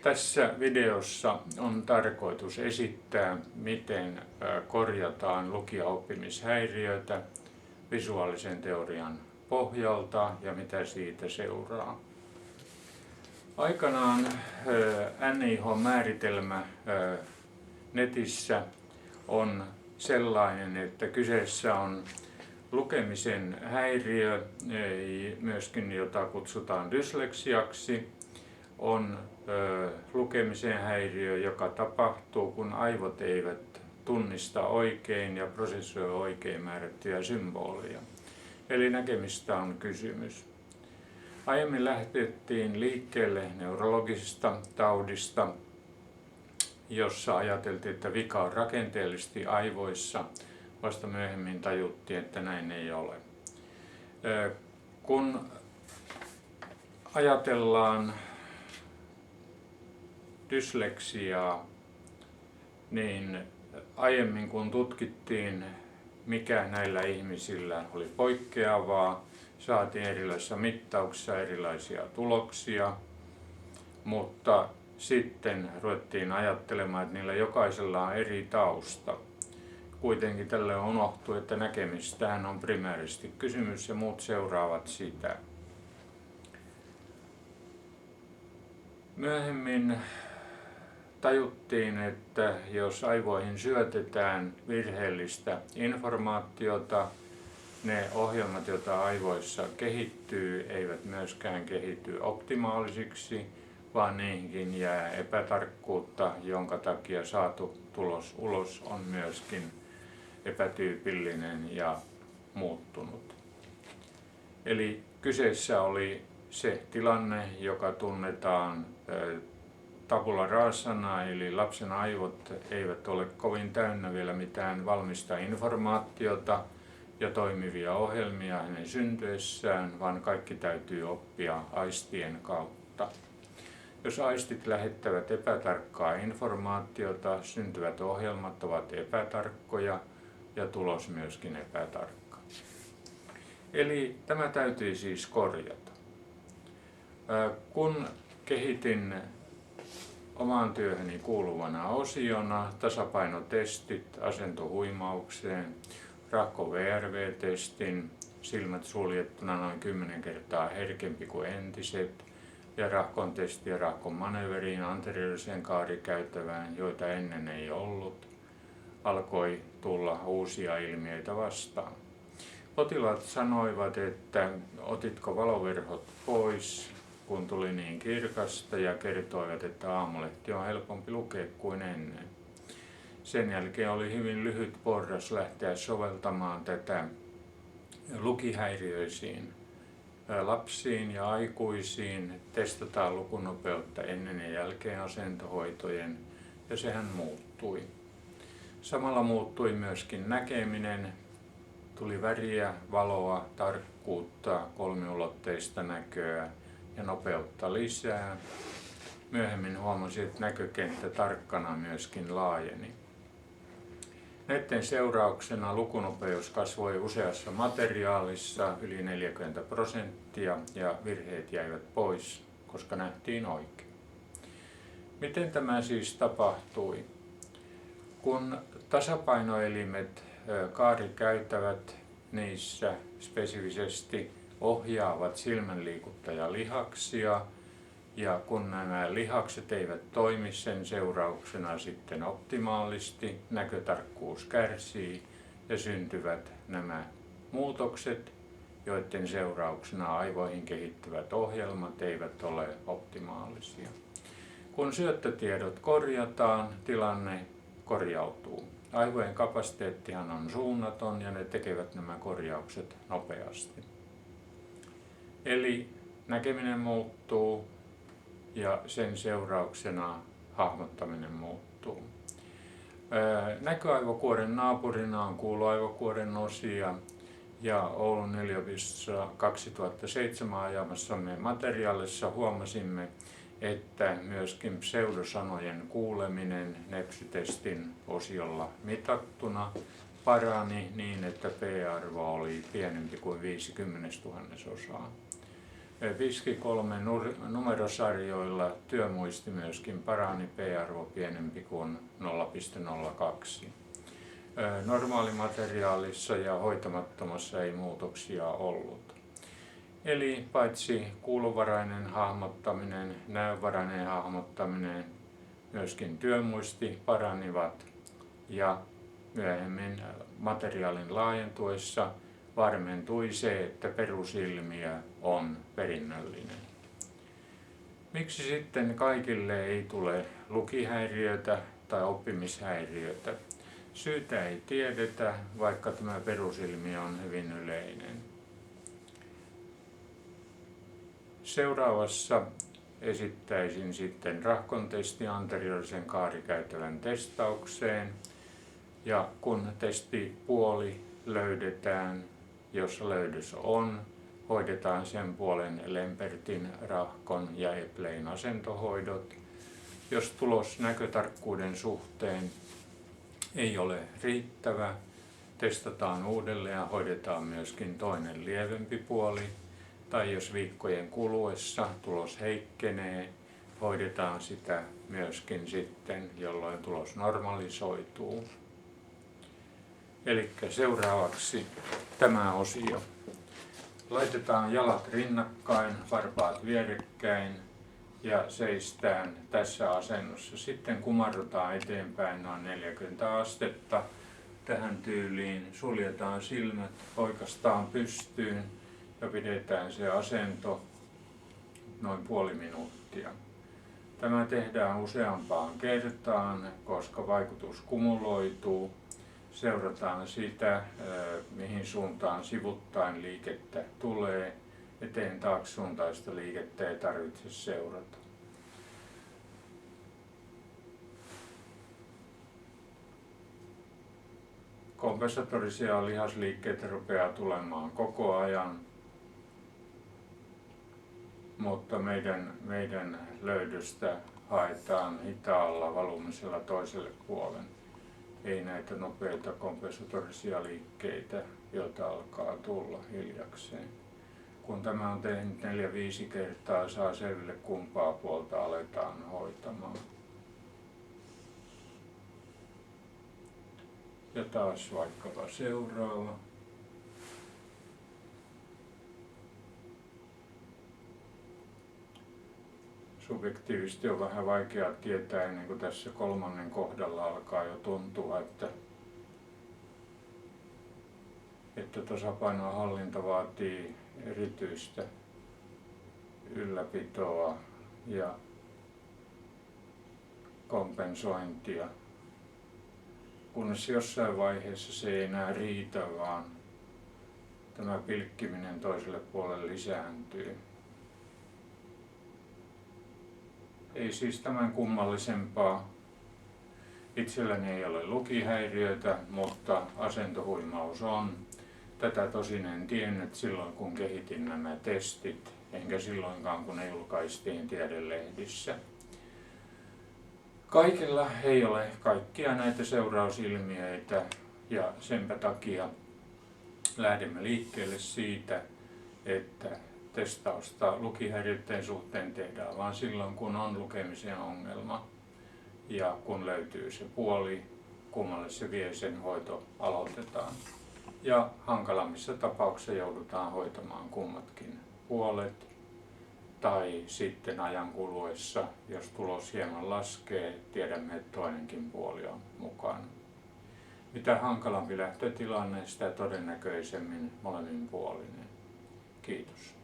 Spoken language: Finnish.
Tässä videossa on tarkoitus esittää, miten korjataan lukijaoppimishäiriöitä visuaalisen teorian pohjalta ja mitä siitä seuraa. Aikanaan NIH-määritelmä netissä on sellainen, että kyseessä on lukemisen häiriö, myöskin jota kutsutaan dysleksiaksi, on lukemisen häiriö, joka tapahtuu, kun aivot eivät tunnista oikein ja prosessoi oikein määrättyjä symboleja. Eli näkemistä on kysymys. Aiemmin lähdettiin liikkeelle neurologisesta taudista, jossa ajateltiin, että vika on rakenteellisesti aivoissa. Vasta myöhemmin tajuttiin, että näin ei ole. Kun ajatellaan dysleksiaa, niin aiemmin kun tutkittiin, mikä näillä ihmisillä oli poikkeavaa, saatiin erilaisissa mittauksissa erilaisia tuloksia, mutta sitten ruvettiin ajattelemaan, että niillä jokaisella on eri tausta. Kuitenkin tälle unohtui, että näkemistähän on primäärisesti kysymys ja muut seuraavat sitä. Myöhemmin tajuttiin, että jos aivoihin syötetään virheellistä informaatiota, ne ohjelmat, joita aivoissa kehittyy, eivät myöskään kehity optimaalisiksi, vaan niihinkin jää epätarkkuutta, jonka takia saatu tulos ulos on myöskin epätyypillinen ja muuttunut. Eli kyseessä oli se tilanne, joka tunnetaan tabula rasana, eli lapsen aivot eivät ole kovin täynnä vielä mitään valmista informaatiota ja toimivia ohjelmia hänen syntyessään, vaan kaikki täytyy oppia aistien kautta. Jos aistit lähettävät epätarkkaa informaatiota, syntyvät ohjelmat ovat epätarkkoja ja tulos myöskin epätarkka. Eli tämä täytyy siis korjata. Kun kehitin omaan työhöni kuuluvana osiona tasapainotestit asentohuimaukseen, Rahkon VRV-testin, silmät suljettuna noin 10 kertaa herkempi kuin entiset, ja Rahkon testi ja Rahkon manööveriin anterioriseen kaarikäytävään, joita ennen ei ollut, alkoi tulla uusia ilmiöitä vastaan. Potilaat sanoivat, että otitko valoverhot pois, kun tuli niin kirkasta, ja kertoivat, että aamulehti on helpompi lukea kuin ennen. Sen jälkeen oli hyvin lyhyt porras lähteä soveltamaan tätä lukihäiriöisiin lapsiin ja aikuisiin, testataan lukunopeutta ennen ja jälkeen asentohoitojen, ja sehän muuttui. Samalla muuttui myöskin näkeminen, tuli väriä, valoa, tarkkuutta, kolmiulotteista näköä ja nopeutta lisää. Myöhemmin huomasin, että näkökenttä tarkkana myöskin laajeni. Näiden seurauksena lukunopeus kasvoi useassa materiaalissa yli 40% ja virheet jäivät pois, koska nähtiin oikein. Miten tämä siis tapahtui? Kun tasapainoelimet kaarikäytävät niissä spesifisesti ohjaavat silmänliikuttajalihaksia, ja kun nämä lihakset eivät toimi sen seurauksena sitten optimaalisti, näkötarkkuus kärsii ja syntyvät nämä muutokset, joiden seurauksena aivoihin kehittyvät ohjelmat eivät ole optimaalisia. Kun syöttötiedot korjataan, tilanne korjautuu. Aivojen kapasiteettihan on suunnaton ja ne tekevät nämä korjaukset nopeasti. Eli näkeminen muuttuu ja sen seurauksena hahmottaminen muuttuu. Näköaivokuoren naapurina on kuuloaivokuoren osia, ja Oulun yliopistossa 2007 ajamassamme materiaalissa huomasimme, että myöskin pseudosanojen kuuleminen nepsy-testin osiolla mitattuna parani niin, että p-arvo oli pienempi kuin 50/1000. Viski 3 numerosarjoilla työmuisti myöskin parani, P-arvo pienempi kuin 0,02. Normaalimateriaalissa ja hoitamattomassa ei muutoksia ollut. Eli paitsi kuulovarainen hahmottaminen, näövarainen hahmottaminen, myöskin työmuisti paranivat ja myöhemmin materiaalin laajentuessa varmentui se, että perusilmiö on perinnöllinen. Miksi sitten kaikille ei tule lukihäiriötä tai oppimishäiriötä? Syytä ei tiedetä, vaikka tämä perusilmiö on hyvin yleinen. Seuraavassa esittäisin sitten rahkon testi anteriorisen kaarikäytävän testaukseen. Ja kun testipuoli löydetään, jos löydös on, hoidetaan sen puolen Lempertin, rahkon ja Eplein asentohoidot. Jos tulos näkötarkkuuden suhteen ei ole riittävä, testataan uudelleen ja hoidetaan myöskin toinen lievempi puoli. Tai jos viikkojen kuluessa tulos heikkenee, hoidetaan sitä myöskin sitten, jolloin tulos normalisoituu. Eli seuraavaksi tämä osio. Laitetaan jalat rinnakkain, varpaat vierekkäin ja seistään tässä asennossa. Sitten kumarrutaan eteenpäin noin 40 astetta tähän tyyliin. Suljetaan silmät, oikaistaan pystyyn ja pidetään se asento noin puoli minuuttia. Tämä tehdään useampaan kertaan, koska vaikutus kumuloituu. Seurataan sitä, mihin suuntaan sivuttain liikettä tulee. Eteen taakse suuntaista liikettä ei tarvitse seurata. Kompensatorisia lihasliikkeitä rupeaa tulemaan koko ajan, mutta meidän löydöstä haetaan hitaalla valumisella toiselle puolen. Ei näitä nopeita kompensatorisia liikkeitä, joita alkaa tulla hiljakseen. Kun tämä on tehnyt 4-5 kertaa, saa selville kumpaa puolta aletaan hoitamaan. Ja taas vaikkapa seuraava. Subjektiivisesti on vähän vaikea tietää ennen kuin tässä kolmannen kohdalla alkaa jo tuntua, että tasapainon hallinta vaatii erityistä ylläpitoa ja kompensointia, kunnes jossain vaiheessa se ei enää riitä, vaan tämä pilkkiminen toiselle puolelle lisääntyy. Ei siis tämän kummallisempaa. Itselläni ei ole lukihäiriötä, mutta asentohuimaus on. Tätä tosin en tiennyt silloin, kun kehitin nämä testit, enkä silloinkaan, kun ne julkaistiin tiedelehdissä. Kaikilla ei ole kaikkia näitä seurausilmiöitä ja senpä takia lähdemme liikkeelle siitä, että testausta lukihäiriöiden suhteen tehdään vain silloin, kun on lukemisen ongelma ja kun löytyy se puoli, kummalle se vie, sen hoito aloitetaan. Ja hankalammissa tapauksissa joudutaan hoitamaan kummatkin puolet tai sitten ajan kuluessa, jos tulos hieman laskee, tiedämme, että toinenkin puoli on mukana. Mitä hankalampi lähtötilanne, sitä todennäköisemmin molemminpuolinen. Kiitos.